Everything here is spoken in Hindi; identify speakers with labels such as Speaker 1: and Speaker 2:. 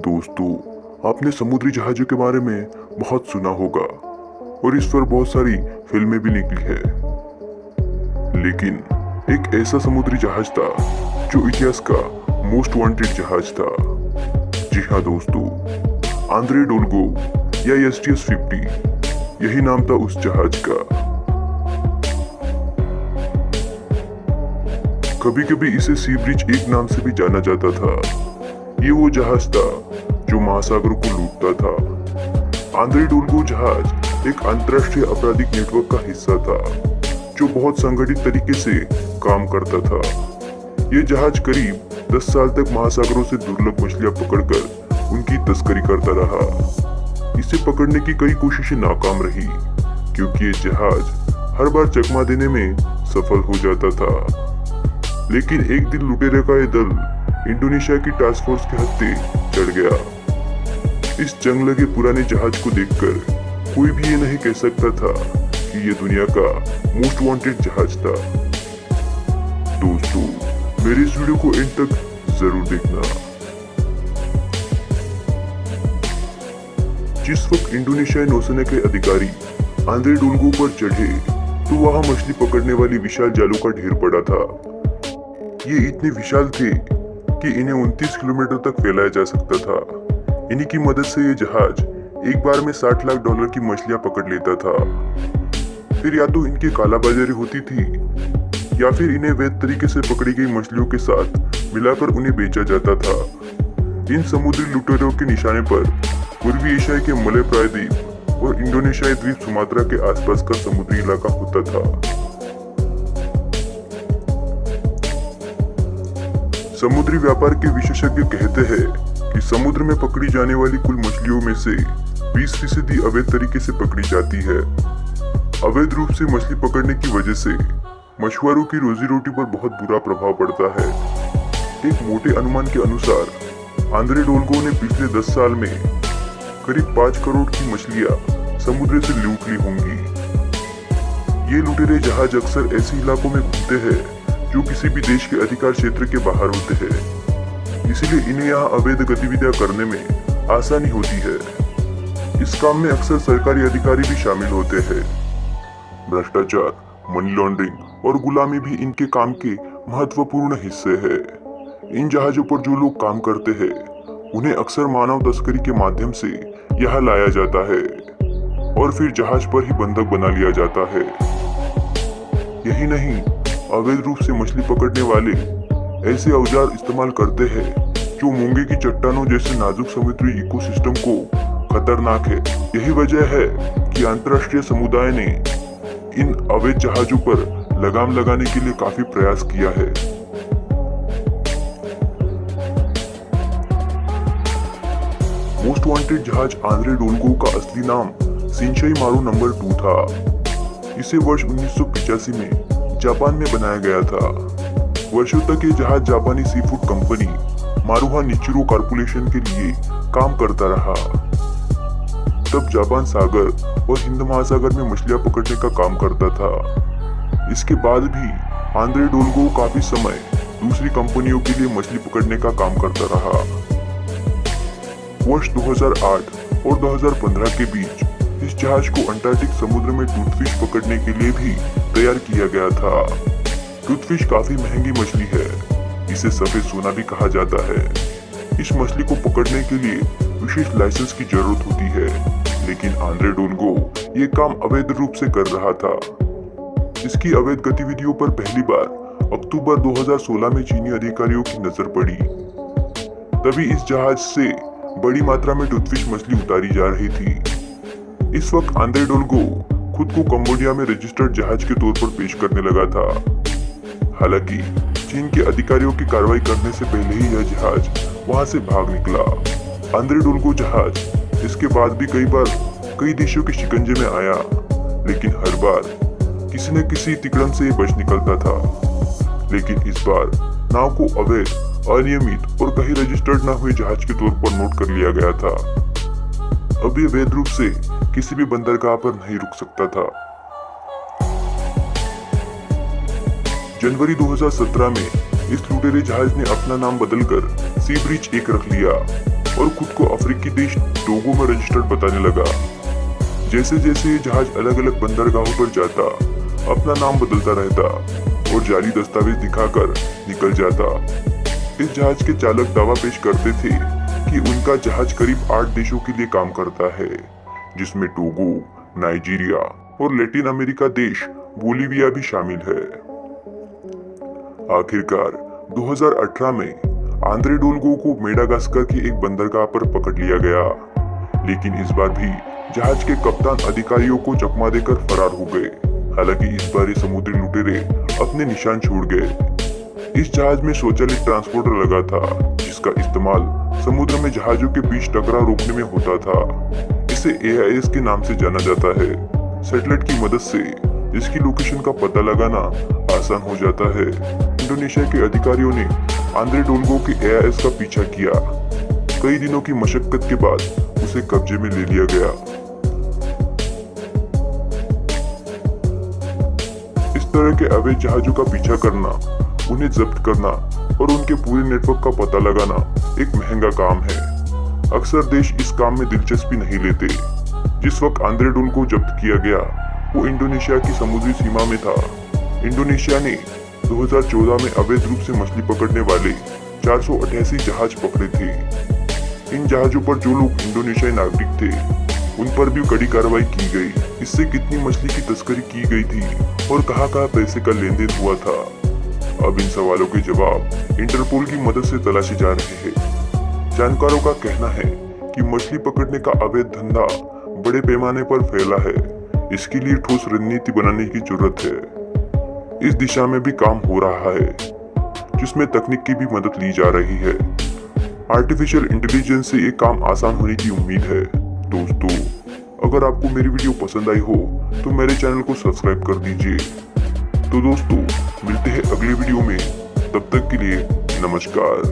Speaker 1: दोस्तों, आपने समुद्री जहाजों के बारे में बहुत सुना होगा और इस पर बहुत सारी फिल्में भी निकली है। लेकिन एक ऐसा समुद्री जहाज था जो इतिहास का मोस्ट वांटेड जहाज था। जी हाँ दोस्तों, आंद्रे डोल्गो या STS-50 यही नाम था उस जहाज का। कभी कभी इसे सी ब्रिज एक नाम से भी जाना जाता था। ये वो जहाज था जो महासागर को लूटता था। आंद्रे डोल्गो जहाज एक अंतरराष्ट्रीय आपराधिक नेटवर्क का हिस्सा था जो बहुत संगठित तरीके से काम करता था। ये जहाज करीब 10 साल तक महासागरों से दुर्लभ मछलियां पकड़कर उनकी तस्करी करता रहा। इसे पकड़ने की कई कोशिशें नाकाम रही क्योंकि ये जहाज हर बार चकमा देने में सफल हो जाता था। लेकिन एक दिन लुटेरे का ये दल इंडोनेशिया की टास्क फोर्स के हत्थे चढ़ गया। इस जंग लगे पुराने जहाज को देखकर कोई भी ये नहीं कह सकता था कि ये दुनिया का मोस्ट वांटेड जहाज था। दोस्तों, मेरे इस वीडियो को एंड तक जरूर देखना। जिस वक्त इंडोनेशियाई नौसेना के अधिकारी आंद्रे डोल्गो पर चढ़े तो वहां मछली पकड़ने वाली विशाल जालों का ढेर पड़ा था। ये इतने विशाल थे कि इन्हें 29 किलोमीटर तक फैलाया जा सकता था। इन्हीं की मदद से ये जहाज एक बार में $60 लाख की मछलियां पकड़ लेता था। फिर या तो इनकी कालाबाजारी होती थी या फिर इन्हें वैध तरीके से पकड़ी गई मछलियों के साथ मिलाकर उन्हें बेचा जाता था। इन समुद्री लुटेरों के निशाने पर पूर्वी एशिया के मलय प्रायद्वीप और इंडोनेशियाई द्वीप सुमात्रा के आसपास का समुद्री इलाका होता था। समुद्री व्यापार के विशेषज्ञ कहते हैं कि समुद्र में पकड़ी जाने वाली कुल मछलियों में से 20% अवैध तरीके से पकड़ी जाती है। अवैध रूप से मछली पकड़ने की वजह से मछुआरों की रोजी रोटी पर बहुत बुरा प्रभाव पड़ता है। एक मोटे अनुमान के अनुसार आंद्रे डोल्गो ने पिछले 10 साल में करीब 5 करोड़ की मछलियां समुद्र से लूट ली होंगी। ये लुटेरे जहाज अक्सर ऐसे इलाकों में घूमते हैं जो किसी भी देश के अधिकार क्षेत्र के बाहर होते हैं, इसलिए इन्हें यहाँ अवैध गतिविधियां करने में आसानी होती है। इस काम में अक्सर सरकारी अधिकारी भी शामिल होते हैं। भ्रष्टाचार, मनी लॉन्ड्रिंग और गुलामी भी इनके काम के महत्वपूर्ण हिस्से हैं। इन जहाजों पर जो लोग काम करते हैं उन्हें अक्सर मानव तस्करी के माध्यम से यहाँ लाया जाता है और फिर जहाज पर ही बंधक बना लिया जाता है। यही नहीं, अवैध रूप से मछली पकड़ने वाले ऐसे औजार इस्तेमाल करते हैं जो मूंगे की चट्टानों जैसे नाजुक समुद्री इकोसिस्टम को खतरनाक है। यही वजह है कि अंतर्राष्ट्रीय समुदाय ने इन अवैध जहाजों पर लगाम लगाने के लिए काफी प्रयास किया है। मोस्ट वांटेड जहाज आंद्रे डोल्गो का असली नाम शिनशाई मारू नंबर 2 था। इसे वर्ष 1985 में जापान में बनाया गया था। वर्षों तक ये जहाज जापानी सी फूड कंपनी मारुहा निचिरो कॉर्पोरेशन के लिए काम करता रहा। तब जापान सागर और हिंद महासागर में मछलियां पकड़ने का काम करता था। इसके बाद भी आंद्रे डोल्गो काफी समय दूसरी कंपनियों के लिए मछली पकड़ने का काम करता रहा। वर्ष 2008 और 2015 के बीच इस जहाज को अंटार्कटिक समुद्र में टूथफिश पकड़ने के लिए भी तैयार किया गया था। टूथफिश काफी महंगी मछली है, इसे सफेद सोना भी कहा जाता है। इस मछली को पकड़ने के लिए विशेष लाइसेंस की जरूरत होती है, लेकिन आंद्रे डोल्गो ये काम अवैध रूप से कर रहा था। इसकी अवैध गतिविधियों पर पहली बार अक्टूबर 2016 में चीनी अधिकारियों की नजर पड़ी। तभी इस जहाज से बड़ी मात्रा में टूथफिश मछली उतारी जा रही थी। इस वक्त आंद्रे डोल्गो खुद को कंबोडिया में रजिस्टर्ड जहाज के तौर पर पेश करने लगा था। हालांकि चीन के अधिकारियों की कार्रवाई करने से पहले ही यह जहाज वहां से भाग निकला। आंद्रे डोल्गो जहाज इसके बाद भी कई बार कई देशों के शिकंजे में आया, लेकिन हर बार किसी न किसी तिकड़म से बच निकलता था। लेकिन इस बार नाव को अवैध, अनियमित और कहीं रजिस्टर्ड न हुए जहाज के तौर पर नोट कर लिया गया था। अब ये वैध रूप से किसी भी बंदरगाह पर नहीं रुक सकता था। जनवरी 2017 में इस लुटेरे जहाज ने अपना नाम बदलकर सी ब्रिज 1 रख लिया। और खुद को अफ्रीकी देश टोगो में रजिस्टर्ड बताने लगा। जैसे जैसे ये जहाज अलग अलग बंदरगाहों पर जाता, अपना नाम बदलता रहता और जाली दस्तावेज दिखाकर निकल जाता। इस जहाज के चालक दावा पेश करते थे कि उनका जहाज करीब 8 देशों के लिए काम करता है, जिसमें टोगो, नाइजीरिया और लैटिन अमेरिका देश बोलिविया भी शामिल है। आखिरकार 2018 में आंद्रे डोल्गो को मेडागास्कर की एक बंदरगाह पर पकड़ लिया गया, लेकिन इस बार भी जहाज के कप्तान अधिकारियों को चकमा देकर फरार हो गए। हालांकि इस बार ये समुद्री लुटेरे अपने निशान छोड़ गए। इस जहाज में स्वचालित ट्रांसपोर्टर लगा था, जिसका इस्तेमाल समुद्र में जहाजों के बीच टकराव रोकने में होता था। इसे AIS के नाम से जाना जाता है। सैटेलाइट की मदद से इसकी लोकेशन का पता लगाना आसान हो जाता है। इंडोनेशिया के अधिकारियों ने आंद्रे डोल्गो के AIS का पीछा किया। कई दिनों की मशक्कत के बाद उसे कब्जे में ले लिया गया। इस तरह के अवैध जहाजों का पीछा करना, उन्हें जब्त करना और उनके पूरे नेटवर्क का पता लगाना एक महंगा काम है। अक्सर देश इस काम में दिलचस्पी नहीं लेते। जिस वक्त आंद्रे डोल्गो जब्त किया गया, वो इंडोनेशिया की समुद्री सीमा में था। इंडोनेशिया ने 2014 में अवैध रूप से मछली पकड़ने वाले 488 जहाज पकड़े थे। इन जहाजों पर जो लोग इंडोनेशियाई नागरिक थे, उन पर भी कड़ी कार्रवाई की गई। इससे कितनी मछली की तस्करी की गई थी और कहां-कहां पैसे का लेन देन हुआ था। अब इन सवालों के जवाब इंटरपोल की मदद से तलाशे जा रहे हैं। जानकारों का कहना है कि मछली पकड़ने का अवैध धंधा बड़े पैमाने पर फैला है। इसके लिए ठोस रणनीति बनाने की जरूरत है। इस दिशा में भी काम हो रहा है, जिसमें तकनीक की भी मदद ली जा रही है। आर्टिफिशियल इंटेलिजेंस से ये काम आसान होने की उम्मीद है। दोस्तों, अगर आपको मेरी वीडियो पसंद आई हो तो मेरे चैनल को सब्सक्राइब कर दीजिए। तो दोस्तों, मिलते हैं अगली वीडियो में। तब तक के लिए नमस्कार।